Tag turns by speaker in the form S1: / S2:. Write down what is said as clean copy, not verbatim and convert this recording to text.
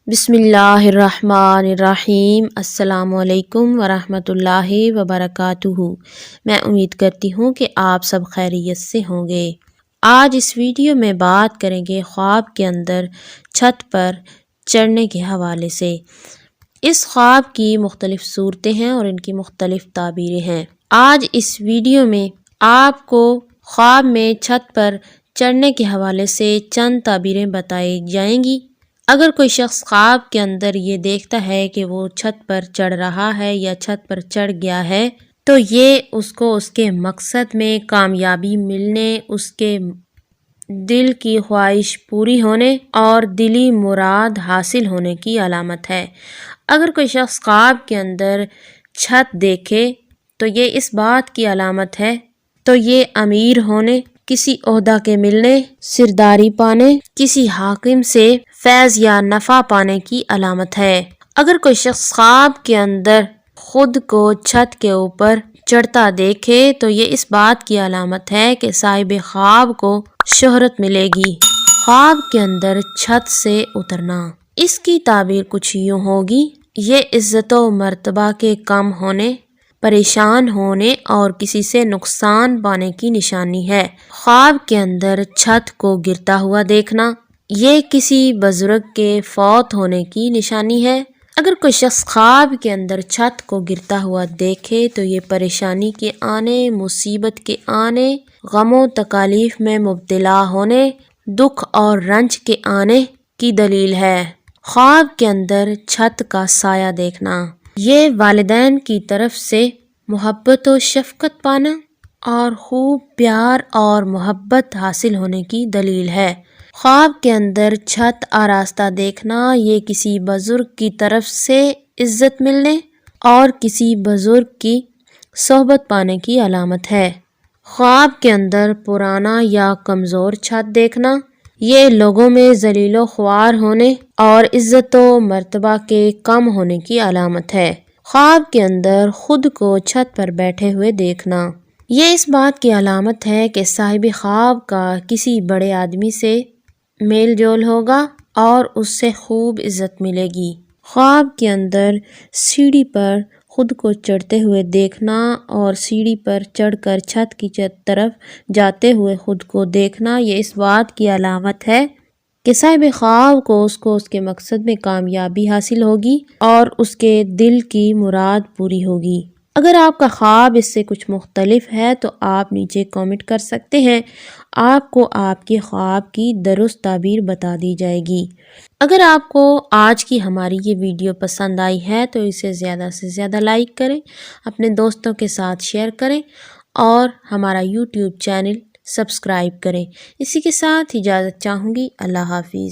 S1: بسم اللہ الرحمن الرحیم۔ السلام علیکم ورحمۃ اللہ وبرکاتہ۔ میں امید کرتی ہوں کہ آپ سب خیریت سے ہوں گے۔ آج اس ویڈیو میں بات کریں گے خواب کے اندر چھت پر چڑھنے کے حوالے سے۔ اس خواب کی مختلف صورتیں ہیں اور ان کی مختلف تعبیریں ہیں۔ آج اس ویڈیو میں آپ کو خواب میں چھت پر چڑھنے کے حوالے سے چند تعبیریں بتائی جائیں گی۔ اگر کوئی شخص خواب کے اندر یہ دیکھتا ہے کہ وہ چھت پر چڑھ رہا ہے یا چھت پر چڑھ گیا ہے تو یہ اس کو اس کے مقصد میں کامیابی ملنے، اس کے دل کی خواہش پوری ہونے اور دلی مراد حاصل ہونے کی علامت ہے۔ اگر کوئی شخص خواب کے اندر چھت دیکھے تو یہ اس بات کی علامت ہے تو یہ امیر ہونے، کسی عہدہ کے ملنے، سرداری پانے، کسی حاکم سے فیض یا نفع پانے کی علامت ہے۔ اگر کوئی شخص خواب کے اندر خود کو چھت کے اوپر چڑھتا دیکھے تو یہ اس بات کی علامت ہے کہ صاحب خواب کو شہرت ملے گی۔ خواب کے اندر چھت سے اترنا، اس کی تعبیر کچھ یوں ہوگی: یہ عزت و مرتبہ کے کم ہونے، پریشان ہونے اور کسی سے نقصان پانے کی نشانی ہے۔ خواب کے اندر چھت کو گرتا ہوا دیکھنا، یہ کسی بزرگ کے فوت ہونے کی نشانی ہے۔ اگر کوئی شخص خواب کے اندر چھت کو گرتا ہوا دیکھے تو یہ پریشانی کے آنے، مصیبت کے آنے، غم و تکالیف میں مبتلا ہونے، دکھ اور رنج کے آنے کی دلیل ہے۔ خواب کے اندر چھت کا سایہ دیکھنا، یہ والدین کی طرف سے محبت و شفقت پانا اور خوب پیار اور محبت حاصل ہونے کی دلیل ہے۔ خواب کے اندر چھت آراستہ دیکھنا، یہ کسی بزرگ کی طرف سے عزت ملنے اور کسی بزرگ کی صحبت پانے کی علامت ہے۔ خواب کے اندر پرانا یا کمزور چھت دیکھنا، یہ لوگوں میں ذلیل و خوار ہونے اور عزت و مرتبہ کے کم ہونے کی علامت ہے۔ خواب کے اندر خود کو چھت پر بیٹھے ہوئے دیکھنا، یہ اس بات کی علامت ہے کہ صاحب خواب کا کسی بڑے آدمی سے میل جول ہوگا اور اس سے خوب عزت ملے گی۔ خواب کے اندر سیڑھی پر خود کو چڑھتے ہوئے دیکھنا اور سیڑھی پر چڑھ کر چھت کی طرف جاتے ہوئے خود کو دیکھنا، یہ اس بات کی علامت ہے کہ صاحب خواب کو اس کے مقصد میں کامیابی حاصل ہوگی اور اس کے دل کی مراد پوری ہوگی۔ اگر آپ کا خواب اس سے کچھ مختلف ہے تو آپ نیچے کامنٹ کر سکتے ہیں، آپ کو آپ کے خواب کی درست تعبیر بتا دی جائے گی۔ اگر آپ کو آج کی ہماری یہ ویڈیو پسند آئی ہے تو اسے زیادہ سے زیادہ لائک کریں، اپنے دوستوں کے ساتھ شیئر کریں اور ہمارا یوٹیوب چینل سبسکرائب کریں۔ اسی کے ساتھ اجازت چاہوں گی۔ اللہ حافظ۔